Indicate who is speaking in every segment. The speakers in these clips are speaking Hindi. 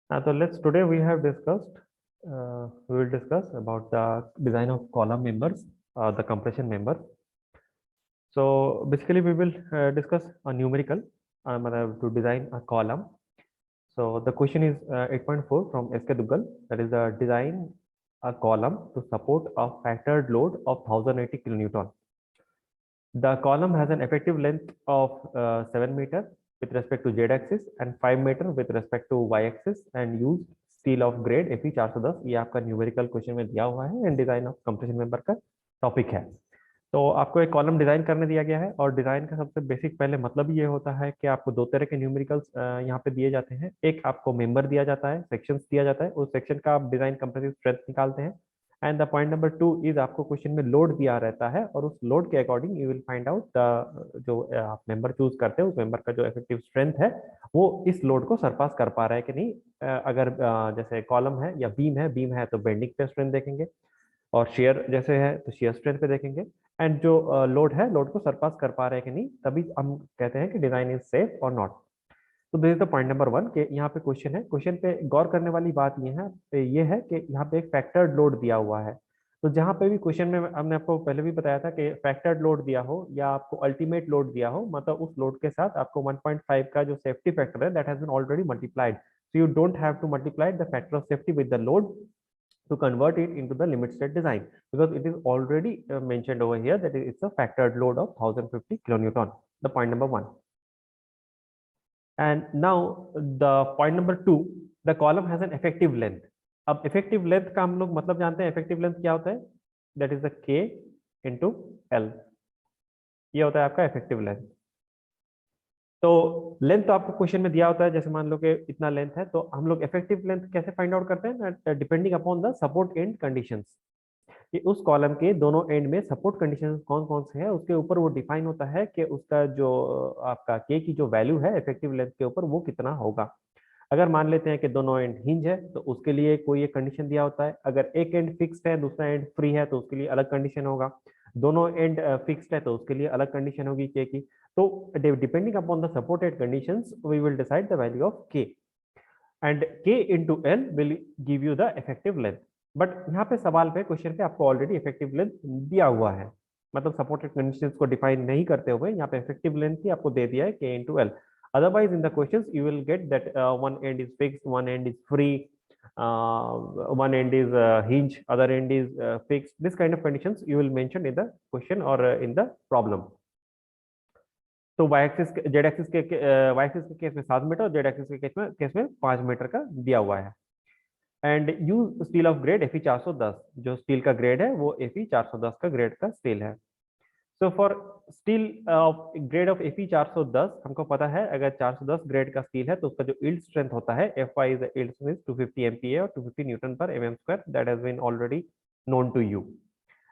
Speaker 1: So let's today we will discuss about the design of column members, the compression members. So basically we will discuss a numerical to design a column. So the question is 8.4 from SK Duggal, that is the design a column to support a factored load of 1080 kilonewton. The column has an effective length of 7 meter with respect to z axis and 5 meter with respect to y axis and used steel of grade Fe 410। ये आपका न्यूमेरिकल क्वेश्चन में दिया हुआ है and design of compression member का टॉपिक है। तो आपको एक कॉलम डिजाइन करने दिया गया है और डिजाइन का सबसे बेसिक पहले मतलब ये होता है कि आपको दो तरह के न्यूमेरिकल्स यहाँ पे दिए जाते हैं। एक आपको मेंबर दिया जाता है, सेक्शंस दिया जाता है, उस सेक्शन का आप डिजाइन कंप्रेसिव स्ट्रेंथ निकालते हैं। And the point number 2 is आपको क्वेश्चन में लोड दिया रहता है और उस लोड के according you will find out the जो आप मेंबर चूज करते हैं उस मेंबर का जो इफेक्टिव स्ट्रेंथ है वो इस लोड को सरपास कर पा रहा है कि नहीं। अगर जैसे कॉलम है या बीम है तो बेंडिंग पे स्ट्रेंथ देखेंगे और शेयर जैसे है तो शेयर स्ट्रेंथ पे देखेंगे। एंड जो लोड है लोड को सरपास कर पा रहे हैं कि नहीं, तभी हम कहते हैं कि डिजाइन इज सेफ और नॉट। तो this is the point number 1 के यहाँ पे क्वेश्चन है। क्वेश्चन पे गौर करने वाली बात ये है कि यहाँ पे एक फैक्टर्ड लोड दिया हुआ है। तो जहाँ पे भी क्वेश्चन में हमने आपको पहले भी बताया था कि फैक्टर्ड लोड दिया हो या आपको अल्टीमेट लोड दिया हो, मतलब उस लोड के साथ आपको 1.5 का जो सेफ्टी फैक्टर है that has been already multiplied, so you don't have to multiply the factor of safety with the load to convert it into the limit state design, because it is already mentioned over here that it's a factored load of 1050 kilonewton, the point number 1. And now the point number 2, the column has an effective length. अब effective length का हम लोग मतलब जानते हैं। effective length क्या होता है? That is the K into L, ये होता है आपका effective length। तो लेंथ तो आपको क्वेश्चन में दिया होता है, जैसे मान लो कि इतना लेंथ है, तो हम लोग इफेक्टिव लेंथ कैसे फाइंड आउट करते हैं? Depending upon the support and conditions, कि उस कॉलम के दोनों एंड में सपोर्ट कंडीशन कौन कौन से हैं उसके ऊपर वो डिफाइन होता है कि उसका जो आपका के की जो वैल्यू है इफेक्टिव लेंथ के ऊपर वो कितना होगा। अगर मान लेते हैं कि दोनों एंड हिंज है तो उसके लिए कोई एक कंडीशन दिया होता है। अगर एक एंड फिक्स्ड है दूसरा एंड फ्री है तो उसके लिए अलग कंडीशन होगा। दोनों एंड फिक्स्ड है तो उसके लिए अलग कंडीशन होगी के की। तो depending upon the supported conditions we will decide the value of K and K into L will give you the effective length. But यहाँ पे सवाल पे क्वेश्चन पे आपको ऑलरेडी इफेक्टिव लेंथ दिया हुआ है, मतलब सपोर्टेड कंडीशंस को डिफाइन नहीं करते हुए यहाँ पे इफेक्टिव लेंथ ही आपको दे दिया है के into L. Otherwise, in the questions, you will get that one end is fixed, one end is free, one end is hinge, other end is fixed. This kind of conditions you will mention in the question or in the problem. तो y एक्सिस जेड एक्सिस के y एक्सिस के केस में 7 मीटर और जेड एक्सिस के केस में 5 मीटर का दिया हुआ है। And use steel of grade Fe 410, जो स्टील का ग्रेड है वो Fe 410 का ग्रेड का स्टील है। So for steel of grade of Fe 410 हमको पता है अगर 410 ग्रेड का स्टील है तो उसका जो यील्ड स्ट्रेंथ होता है Fy is the yield strength 250 MPa और 250 न्यूटन पर mm square, that has been already known to you.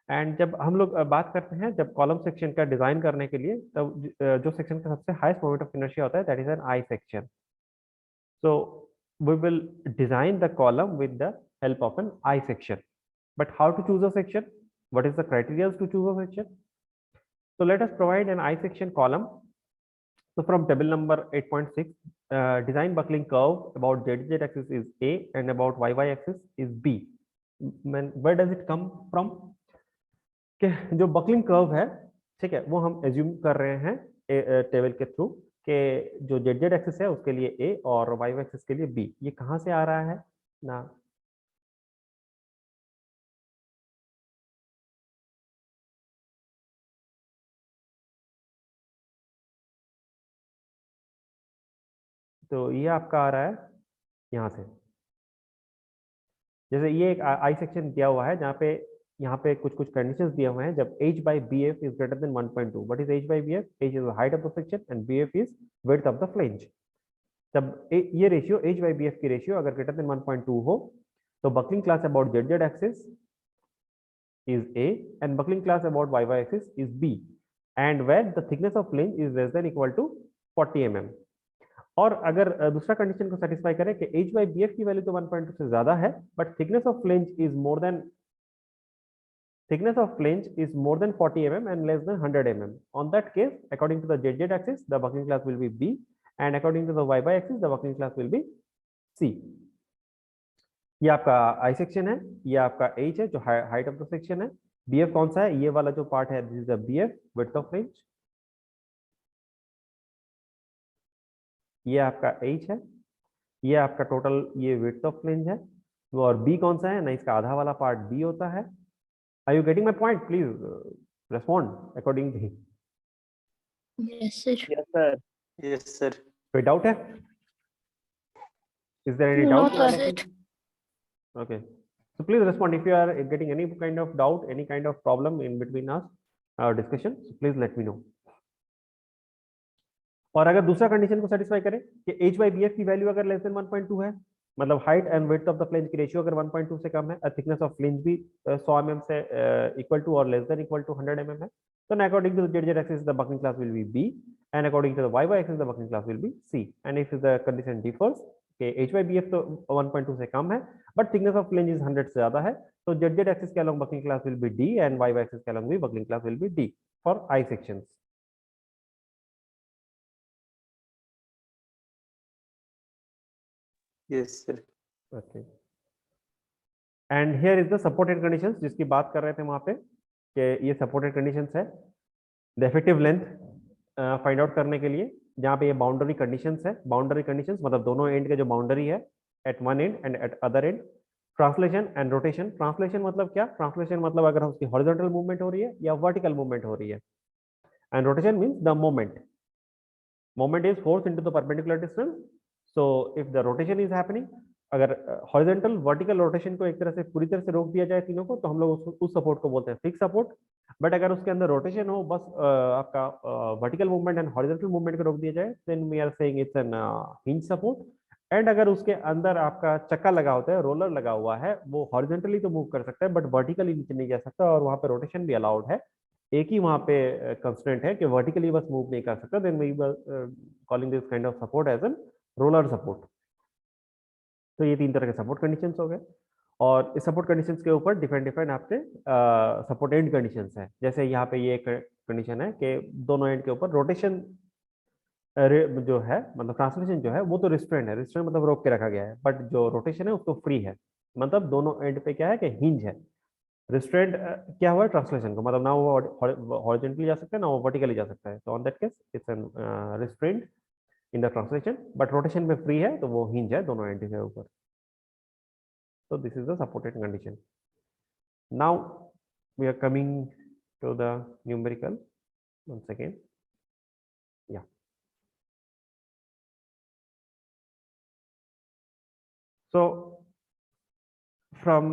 Speaker 1: And जब हम लोग बात करते हैं जब कॉलम सेक्शन का डिजाइन करने के लिए, तब जो सेक्शन का सबसे हाईएस्ट मोमेंट ऑफ इनर्शिया होता है that is an I section. So we will design the column with the help of an I section. But how to choose a section? What is the criteria to choose a section? So let us provide an I section column. So from table number 8.6, design buckling curve about ZZ axis is A and about YY axis is B. Where does it come from? कि जो बकलिंग कर्व है, ठीक है, वो हम एज्यूम कर रहे हैं टेबल के थ्रू कि जो जेड जेड एक्सिस है उसके लिए ए और वाई एक्सिस के लिए बी। ये कहाँ से आ रहा है ना? तो ये आपका आ रहा है यहाँ से। जैसे ये एक आई सेक्शन दिया हुआ है जहाँ पे यहाँ पे कुछ कुछ कंडीशंस दिए हुए हैं। जब h by bf is greater than 1.2, what is h by bf? h is the height of the section and bf is width of the flange। जब ये रेशियो h by bf की रेशियो अगर ग्रेटर देन 1.2 हो तो buckling class about Z Z axis is A and buckling class about YY axis is B, and where the thickness of flange is less than equal to 40 mm। और अगर दूसरा कंडीशन को सेटिस्फाई करें कि h by bf की वैल्यू तो 1.2 से ज्यादा है but thickness of flange is more than 40 mm and less than 100 mm, on that case according to the ZZ axis the buckling class will be B and according to the YY axis the buckling class will be C। ये आपका आई सेक्शन है, ये आपका एच है जो हाइट ऑफ द सेक्शन है। बीएफ कौन सा है, ये वाला जो पार्ट है, this is the BF, width of flange. ये आपका एच है, ये आपका टोटल ये विड्थ ऑफ फ्लेंज है। और बी कौन सा है ना, इसका आधा वाला पार्ट बी होता है। Are you getting my point? Please respond accordingly.
Speaker 2: Yes, sir.
Speaker 3: Yes, sir. Yes, sir.
Speaker 1: कोई डाउट है? Is there any
Speaker 2: No,
Speaker 1: doubt?
Speaker 2: sir.
Speaker 1: Okay, so please respond if you are getting any kind of doubt, any kind of problem in between us our discussion, so please let me know. और अगर दूसरा कंडीशन को सेटिस्फाई करे कि h by bf की वैल्यू अगर लेस देन 1.2 है, मतलब height and width of the flange की रेशियो अगर 1.2 से कम है, थिकनेस ऑफ फ्लेंज भी 100 mm से इक्वल टू और less than equal to 100 mm है, तो according to the z axis the buckling class will be b, and according to the y axis the buckling class will be c, and if the condition differs कि h by bf तो 1.2 से कम है but thickness of flange is 100 से ज्यादा है, तो z axis के along buckling class will be d and y axis के along भी buckling class will be d for I sections.
Speaker 3: Yes, sir.
Speaker 1: Okay. And here is the supported conditions जिसकी बात कर रहे थे वहां पे कि ये supported conditions है the effective length find out करने के लिए, जहाँ पे ये बाउंड्री कंडीशंस है। बाउंड्री कंडीशंस मतलब दोनों एंड के जो बाउंड्री है at one end and at other end. Translation and rotation. Translation मतलब क्या? ट्रांसलेशन मतलब अगर उसकी हॉरिजॉन्टल मूवमेंट हो रही है या वर्टिकल मूवमेंट हो रही है, and rotation means the moment. Moment is force into the perpendicular distance, so if the rotation is happening, अगर हॉरिजॉन्टल वर्टिकल रोटेशन को एक तरह से पूरी तरह से रोक दिया जाए तीनों को, तो हम लोग उस सपोर्ट को बोलते हैं फिक्स सपोर्ट। बट अगर उसके अंदर रोटेशन हो, बस आपका vertical movement and horizontal movement को रोक दिया जाए, then we are saying it's an hinge support. And अगर उसके अंदर आपका चक्का लगा होता है, रोलर लगा हुआ है, वो हॉरिजॉन्टली तो मूव कर सकता है बट वर्टिकली नीचे नहीं जा सकता, और वहां पे रोटेशन भी अलाउड है। एक ही वहां पे कंस्ट्रेंट है कि वर्टिकली बस मूव नहीं कर सकता, then we calling this kind of support as an roller support. तो ये तीन तरह के सपोर्ट कंडीशंस हो गए, और इस सपोर्ट कंडीशंस के ऊपर डिफरेंट डिफरेंट आपके सपोर्ट एंड कंडीशंस हैं। जैसे यहाँ पे ये कंडीशन है कि दोनों एंड के ऊपर रोटेशन जो है, मतलब ट्रांसलेशन जो है वो तो रिस्ट्रेंट है, रिस्ट्रेंट मतलब रोक के रखा गया है, बट जो रोटेशन है उसको फ्री है, मतलब दोनों एंड पे क्या है कि हिंज है। रिस्ट्रेंट क्या हुआ है ट्रांसलेशन को, मतलब ना वो हॉरिजॉन्टली जा सकता है ना वो वर्टिकली जा सकता है, तो on that case it's an restraint in the translation, but rotation में फ्री है तो वो हिंज है दोनों एंड के ऊपर। So this is the supported condition. Now we are coming to the numerical once again. Yeah. So from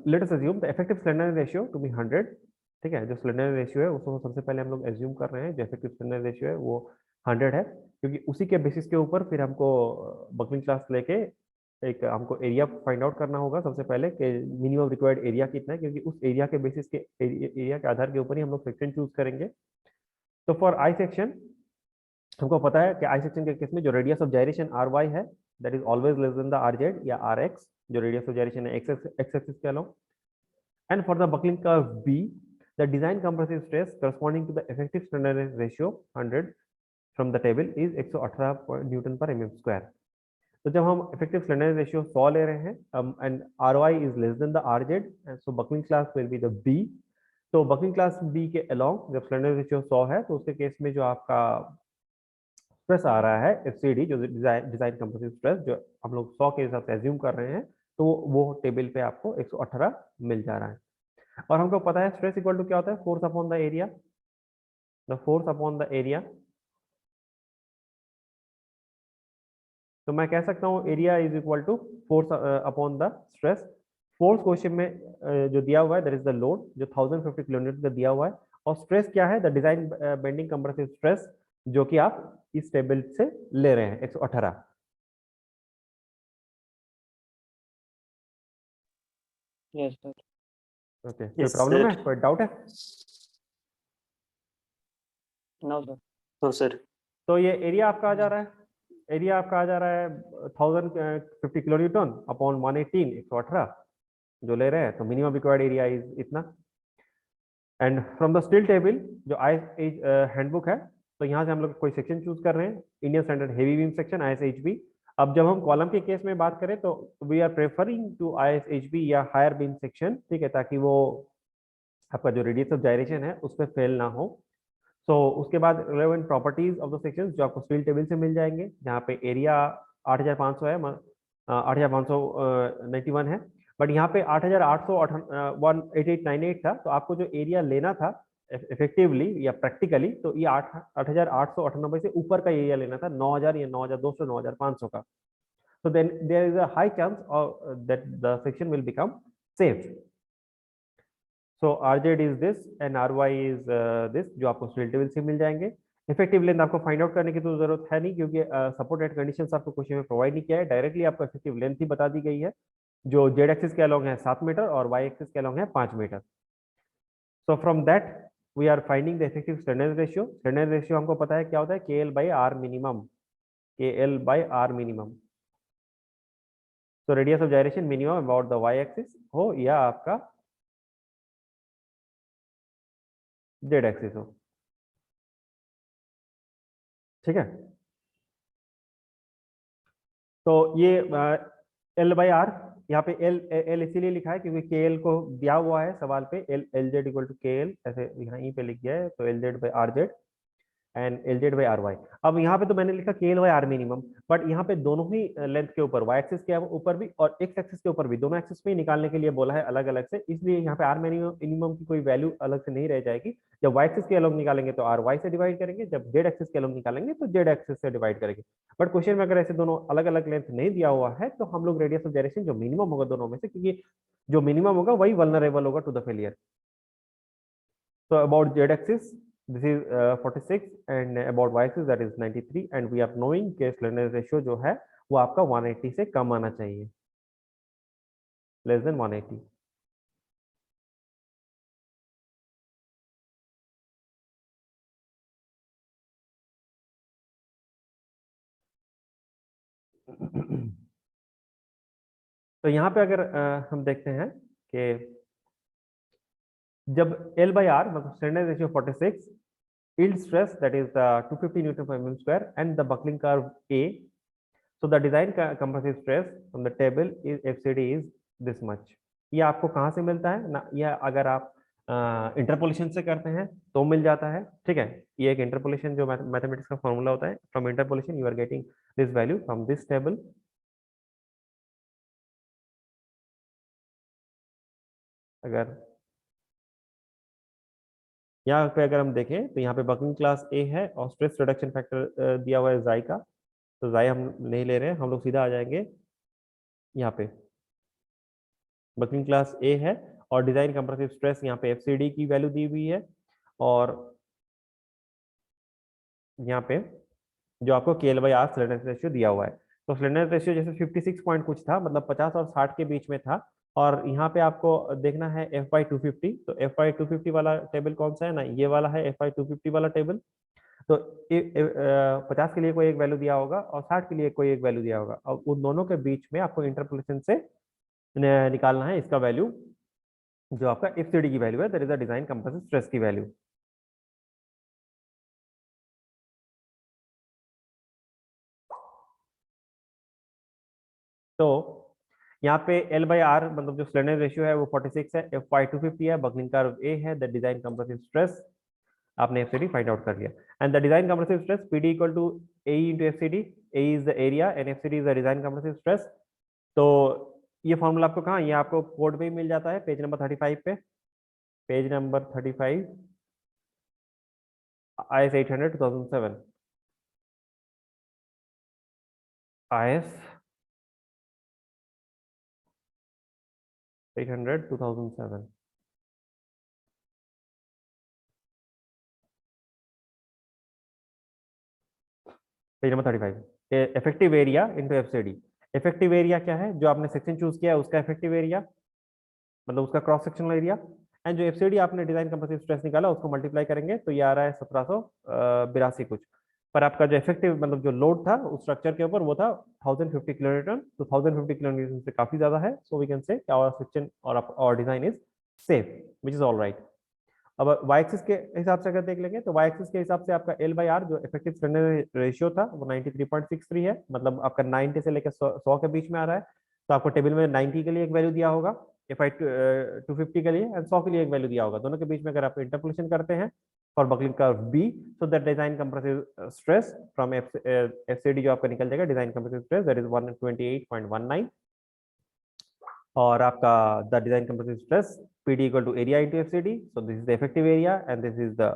Speaker 1: let us assume the effective slenderness ratio to be 100. ठीक है, जो स्लेंडरनेस रेशियो है उसको सबसे पहले हम लोग एज्यूम कर रहे हैं, जो इफेक्टिव स्लेंडरनेस रेशियो है वो 100 है, क्योंकि उसी के बेसिस के ऊपर फिर हमको बकलिंग क्लास लेके एक हमको एरिया फाइंड आउट करना होगा सबसे पहले कि मिनिमम रिक्वायर्ड एरिया कितना है, क्योंकि उस एरिया के बेसिस के एरिया के आधार के ऊपर ही हम लोग सेक्शन चूज करेंगे। तो फॉर आई सेक्शन हमको पता है कि आई सेक्शन के केस में जो radius of gyration R Y है, that is always less than the R Z या आर एक्स, जो रेडियस ऑफ जायरेशन है एक्स एक्सिस के along. And for the buckling curve B, the design compressive stress corresponding to the effective slenderness ratio 100 from the table is 118 newton पर mm स्क्वायर। तो जब हम इफेक्टिव स्लेंडरनेस रेशियो 100 ले रहे हैं and R Y is less than the R Z, so buckling class will be the B. तो बकलिंग क्लास बी के अलोंग जब स्लेंडरनेस रेशियो 100 है तो उसके केस में जो आपका स्ट्रेस आ रहा है एफसीडी, जो डिजाइन कंप्रेसिव स्ट्रेस, जो हम लोग 100 के हिसाब से एज्यूम कर रहे हैं, तो वो टेबल पे आपको 118 मिल जा रहा है। और हमको पता है स्ट्रेस इक्वल टू क्या होता है, force upon the area, the force upon the area. तो मैं कह सकता हूँ area is equal to force upon the stress. Force question में जो दिया हुआ है दैट इज द लोड, जो 1050 किलोन्यूटन का दिया हुआ है, और स्ट्रेस क्या है, the design bending compressive stress, जो कि आप इस टेबल से ले रहे हैं 118।
Speaker 3: Yes, sir.
Speaker 1: ओके, कोई प्रॉब्लम है, कोई डाउट है?
Speaker 3: No, sir. No, sir.
Speaker 1: तो ये एरिया आपका आ जा रहा है, एरिया आपका आ जा रहा है 1050 किलो न्यूटन अपॉन 118, 118 जो ले रहे हैं, तो मिनिमम रिक्वायर्ड एरिया इज इतना। And from the steel table जो आई हैंडबुक है, तो यहाँ से हम लोग कोई सेक्शन चूज कर रहे हैं, Indian standard heavy beam section ISHB, अब जब हम कॉलम के केस में बात करें तो we are preferring to ISHB या हायर बीम सेक्शन, ठीक है, ताकि वो आपका जो रेडियस ऑफ gyration है उस पर फेल ना हो। सो उसके बाद relevant properties of the section जो आपको स्टील टेबल से मिल जाएंगे, जहाँ पे एरिया 8500 है, 8591 है, बट यहाँ पे 8898 था। तो आपको जो एरिया लेना था इफेक्टिवली या प्रैक्टिकली, तो ये 8898 से ऊपर का एरिया लेना था, 9000 या 9200 9500 का। so then there is a high chance that the section will become safe. So RZ is this and RY is this, जो आपको स्टील टेबल से मिल जाएंगे। इफेक्टिव लेंथ आपको फाइंड आउट करने की तो जरूरत है नहीं, क्योंकि सपोर्टेड कंडीशंस आपको क्वेश्चन में प्रोवाइड नहीं किया है, डायरेक्टली आपको इफेक्टिव लेंथ ही बता दी गई है, जो जेड एक्सिस के अलोंग है 7 मीटर और वाई एक्सिस के अलोंग है 5 meter. So from that we are finding the effective standard ratio. Standard ratio हमको पता है क्या होता है, KL/R मिनिमम, KL/R मिनिमम। तो radius of gyration minimum about the Y axis हो या आपका जेड एक्सिस हो, ठीक है। तो ये L/R, यहाँ पे L इसीलिए लिखा है क्योंकि KL को दिया हुआ है सवाल पे, LZ इक्वल टू KL ऐसे यहीं पे लिख दिया है, तो LZ/RZ एंड LZ/RY। अब यहाँ पे तो मैंने लिखा KL/R मिनिमम, बट यहाँ पे दोनों ही लेंथ के ऊपर, वाई एक्सिस के ऊपर भी और एक्स एक्सिस के ऊपर भी, दोनों एक्सिस पे निकालने के लिए बोला है अलग अलग से, इसलिए यहाँ पे R मिनिमम की कोई वैल्यू अलग से नहीं रह जाएगी। जब वाई एक्सिस के अलग निकालेंगे तो RY से डिवाइड करेंगे, जब जेड एक्सिस के अलग निकालेंगे तो जेड एक्सिस से डिवाइड करेंगे। बट क्वेश्चन में अगर ऐसे दोनों अलग अलग लेंथ नहीं दिया हुआ है तो हम लोग रेडियस ऑफ gyration जो मिनिमम होगा दोनों में से, क्योंकि जो मिनिमम होगा वही वल्नरेबल होगा to the failure. So about z-axis, this is 46 and about y-axis that is 93 and we are knowing कि slenderness ratio जो है वो आपका 180 से कम आना चाहिए, less than 180। तो यहाँ पे अगर हम देखते हैं कि जब L/R मतलब slenderness ratio 46, yield stress that is 250 Newton per mm square and the buckling curve A, so the design compressive stress from the table is FCD is this much। ये आपको कहाँ से मिलता है ना, यह अगर आप इंटरपोलेशन से करते हैं तो मिल जाता है, ठीक है। ये एक इंटरपोलेशन जो मैथमेटिक्स का फॉर्मूला होता है, from interpolation you are getting this value from this table. अगर यहाँ पे अगर हम देखें तो यहाँ पे बकलिंग क्लास ए है और स्ट्रेस रिडक्शन फैक्टर दिया हुआ है जाई का, तो जाई हम नहीं ले रहे हैं, हम लोग सीधा आ जाएंगे यहाँ पे। बकलिंग क्लास ए है और डिजाइन कंप्रेसिव स्ट्रेस यहाँ पे FCD की वैल्यू दी हुई है, और यहाँ पे जो आपको KL/R स्लैंडरनेस रेशियो दिया हुआ है। तो स्लैंडरनेस रेशियो जैसे 56 पॉइंट कुछ था, मतलब 50 और 60 के बीच में था, और यहाँ पे आपको देखना है F/250। तो F/250 वाला टेबल कौन सा है ना, ये वाला है F/250 वाला टेबल। तो 50 के लिए कोई एक वैल्यू दिया होगा और 60 के लिए कोई एक वैल्यू दिया होगा, और उन दोनों के बीच में आपको इंटरपोलेशन से निकालना है इसका वैल्यू, जो आपका FCD की वैल्यू है, that is the design compressive stress की वैल्यू। तो यहाँ पे L/R मतलब जो स्लैंडरनेस रेशियो है वो 46 है, F/250 है, बकलिंग कर्व A है, द डिजाइन कंप्रेसिव स्ट्रेस आपने FCD फाइंड आउट कर लिया, and the design compressive stress PD equal to AE into FCD, A is the area and FCD is the design compressive stress. तो ये फॉर्मूला आपको कहाँ, ये आपको कोड में ही मिल जाता है, पेज नंबर 35 पे, page number 35 IS 800 2007, IS 800 2007। Page number 35, effective area into FCD। Effective area क्या है, जो आपने सेक्शन चूज किया है उसका इफेक्टिव एरिया, मतलब उसका क्रॉस सेक्शनल एरिया, एंड जो FCD आपने डिजाइन कंप्रेसिव स्ट्रेस निकाला उसको मल्टीप्लाई करेंगे तो ये आ रहा है 1782 कुछ। पर आपका जो इफेक्टिव मतलब जो लोड था उस स्ट्रक्चर के ऊपर वो था 1050 किलोन्यूटन, तो 1050 किलोन्यूटन से काफी ज्यादा है, so we can say our section और design is safe, which is all right. अब y एक्सिस के हिसाब से अगर देख लेंगे तो y एक्सिस के हिसाब से आपका L/R जो इफेक्टिव स्लेंडरनेस रेशियो था वो 93.63 है, मतलब आपका 90 से लेकर 100 के बीच में आ रहा है। तो आपको टेबल में 90 के लिए एक वैल्यू दिया होगा, Fi 250 के लिए, एंड 100 के लिए एक वैल्यू दिया होगा। दोनों के बीच में अगर आप इंटरपोलेशन करते हैं for buckling curve B, so that design compressive stress from FCD जो आपका निकल जाएगा, design compressive stress that is 128.19, और आपका the design compressive stress PD equal to area into FCD, so this is the effective area and this is the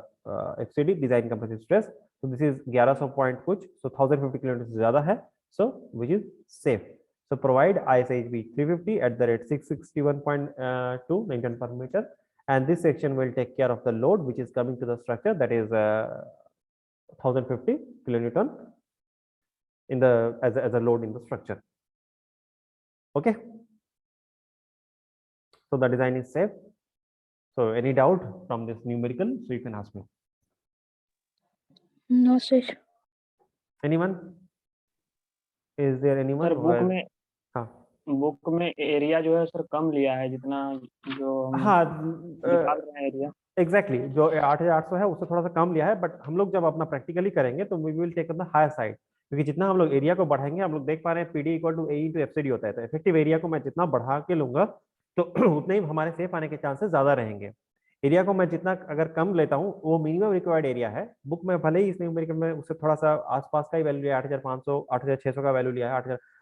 Speaker 1: FCD design compressive stress, so this is 1100 point कुछ, so 1050 किलोमीटर से ज्यादा है, so which is safe. So provide ISHB 350 at the rate 661.2 Newton per meter, and this section will take care of the load which is coming to the structure, that is 1050 kilonewton in the as a load in the structure. Okay. So the design is safe. So any doubt from this numerical? So you can ask me.
Speaker 2: No, sir.
Speaker 1: Anyone? Is there anyone?
Speaker 3: Sir book में,
Speaker 1: हाँ
Speaker 3: बुक में एरिया जो है सर कम लिया है, जितना जो हम
Speaker 1: हाँ
Speaker 3: निकाल रहे हैं एरिया।
Speaker 1: एग्जैक्टली जो 8800 है उससे थोड़ा सा कम लिया है, बट हम लोग जब अपना प्रैक्टिकली करेंगे तो we will take on the higher side, क्योंकि जितना हम लोग एरिया को बढ़ाएंगे, हम लोग देख पा रहे हैं PD equal to A into FCD होता है, तो इफेक्टिव एरिया को मैं जितना बढ़ा के लूंगा तो उतने ही हमारे सेफ आने के चांसेस ज्यादा रहेंगे। एरिया को मैं जितना अगर कम लेता हूँ, वो मिनिमम रिक्वायर्ड एरिया है। बुक में भले ही इसने मेरे में उससे थोड़ा सा आसपास का ही वैल्यू लिया, 8500 8600 का वैल्यू लिया है,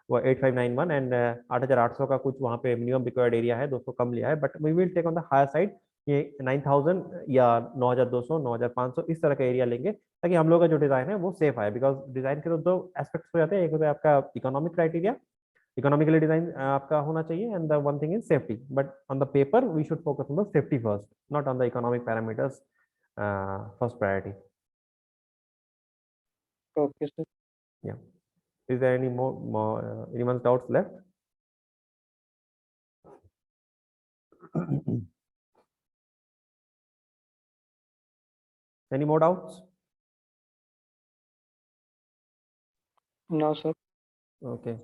Speaker 1: 8591 एंड 8800 का कुछ वहाँ पे मिनिमम रिक्वायर्ड एरिया है, 200 कम लिया है, but we will take on the higher side, ये 9000 या 9200 9500 इस तरह का एरिया लेंगे, ताकि हम लोग का जो डिजाइन है वो सेफ आए। बिकॉज डिजाइन के तो दो एस्पेक्ट्स हो जाते हैं, एक होता है आपका इकोनॉमिक क्राइटेरिया, इकोनॉमिकली डिजाइन आपका होना चाहिए, and the one thing is safety, but on the paper we should focus on the safety first, not on the economic parameters first priority.
Speaker 3: Okay sir.
Speaker 1: Yeah. Is there any more anyone's doubts left? Any more doubts?
Speaker 3: No sir.
Speaker 1: Okay.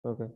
Speaker 1: Okay.